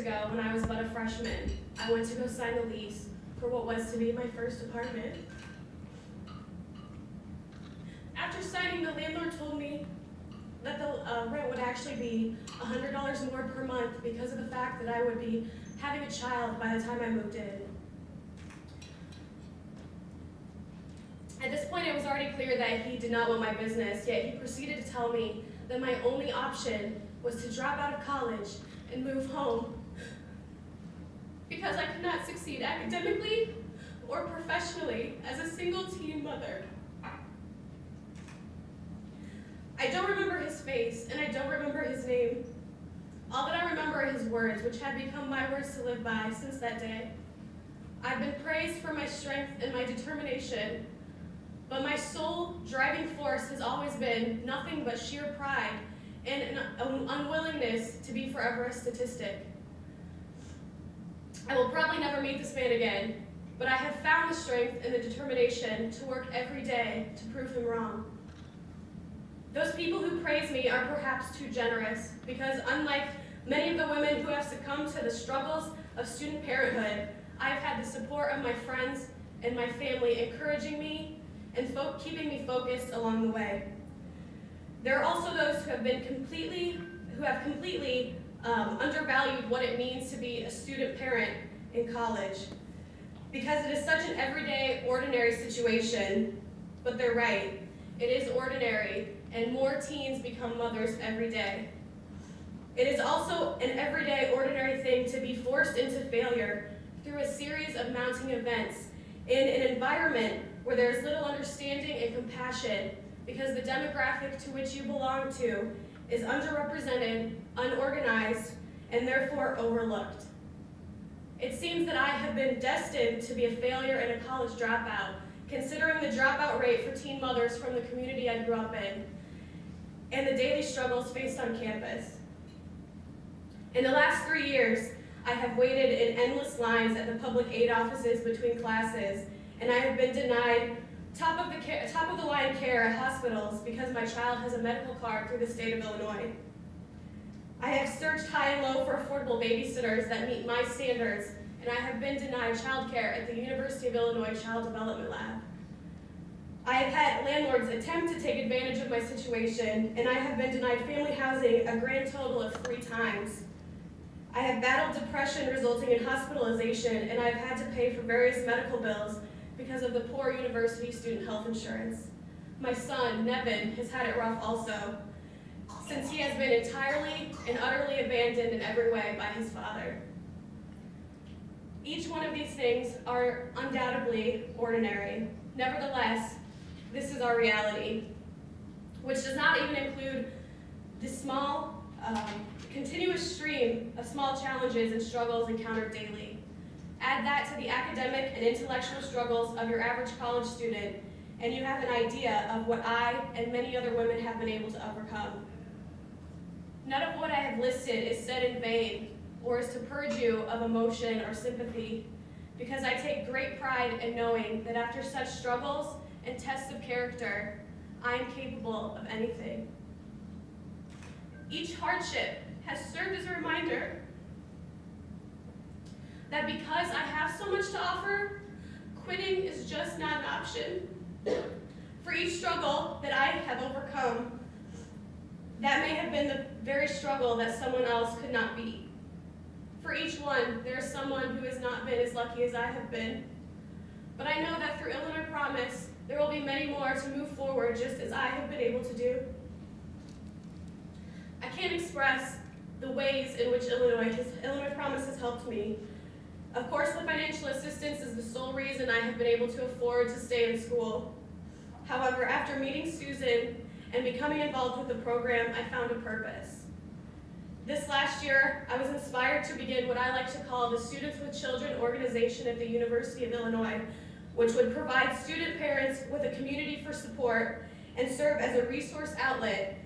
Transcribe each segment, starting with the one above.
ago, when I was but a freshman, I went to go sign the lease for what was to be my first apartment. After signing, the landlord told me that the rent would actually be $100 more per month because of the fact that I would be having a child by the time I moved in. At this point, it was already clear that he did not want my business, yet he proceeded to tell me that my only option was to drop out of college and move home because I could not succeed academically or professionally as a single teen mother. I don't remember his face, and I don't remember his name. All that I remember are his words, which have become my words to live by since that day. I've been praised for my strength and my determination, but my sole driving force has always been nothing but sheer pride and an unwillingness to be forever a statistic. I will probably never meet this man again, but I have found the strength and the determination to work every day to prove him wrong. Those people who praise me are perhaps too generous, because unlike many of the women who have succumbed to the struggles of student parenthood, I have had the support of my friends and my family encouraging me and keeping me focused along the way. There are also those who have completely undervalued what it means to be a student parent in college, because it is such an everyday, ordinary situation. But they're right, it is ordinary, and more teens become mothers every day. It is also an everyday, ordinary thing to be forced into failure through a series of mounting events in an environment where there is little understanding and compassion, because the demographic to which you belong to is underrepresented, unorganized, and therefore overlooked. It seems that I have been destined to be a failure and a college dropout, considering the dropout rate for teen mothers from the community I grew up in and the daily struggles faced on campus. In the last 3 years, I have waited in endless lines at the public aid offices between classes, and I have been denied top of the line care at hospitals because my child has a medical card through the state of Illinois. I have searched high and low for affordable babysitters that meet my standards, and I have been denied child care at the University of Illinois Child Development Lab. I have had landlords attempt to take advantage of my situation, and I have been denied family housing a grand total of 3 times. I have battled depression resulting in hospitalization, and I have had to pay for various medical bills because of the poor university student health insurance. My son, Nevin, has had it rough also, since he has been entirely and utterly abandoned in every way by his father. Each one of these things are undoubtedly ordinary. Nevertheless, this is our reality, which does not even include the small, continuous stream of small challenges and struggles encountered daily. Add that to the academic and intellectual struggles of your average college student, and you have an idea of what I and many other women have been able to overcome. None of what I have listed is said in vain or is to purge you of emotion or sympathy, because I take great pride in knowing that after such struggles and tests of character, I am capable of anything. Each hardship has served as a reminder that because I have so much to offer, quitting is just not an option. For each struggle that I have overcome, that may have been the very struggle that someone else could not beat. For each one, there is someone who has not been as lucky as I have been. But I know that through Illinois Promise, there will be many more to move forward just as I have been able to do. I can't express the ways in which Illinois Promise has helped me. Of course, the financial assistance is the sole reason I have been able to afford to stay in school. However, after meeting Susan and becoming involved with the program, I found a purpose. This last year, I was inspired to begin what I like to call the Students with Children organization at the University of Illinois, which would provide student parents with a community for support and serve as a resource outlet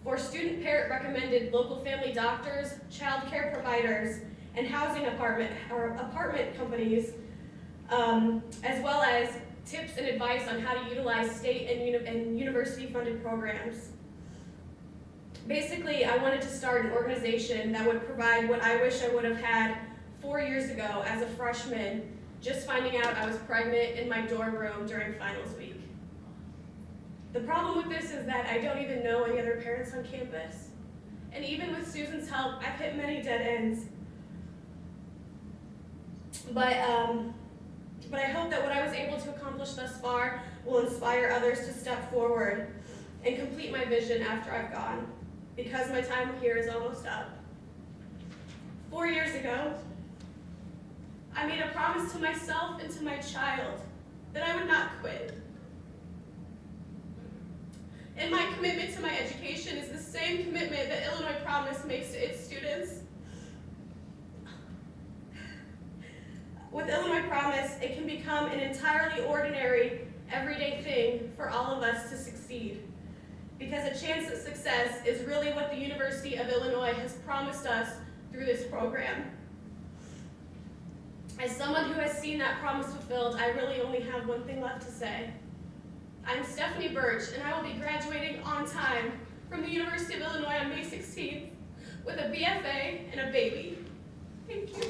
for student parent recommended local family doctors, child care providers, and housing apartment companies, as well as tips and advice on how to utilize state and university funded programs. Basically, I wanted to start an organization that would provide what I wish I would have had 4 years ago as a freshman, just finding out I was pregnant in my dorm room during finals week. The problem with this is that I don't even know any other parents on campus. And even with Susan's help, I've hit many dead ends. But I hope that what I was able to accomplish thus far will inspire others to step forward and complete my vision after I've gone, because my time here is almost up. 4 years ago, I made a promise to myself and to my child that I would not quit. And my commitment to my education is the same commitment that Illinois Promise makes to its students. With Illinois Promise, it can become an entirely ordinary, everyday thing for all of us to succeed, because a chance at success is really what the University of Illinois has promised us through this program. As someone who has seen that promise fulfilled, I really only have one thing left to say. I'm Stephanie Birch, and I will be graduating on time from the University of Illinois on May 16th with a BFA and a baby. Thank you.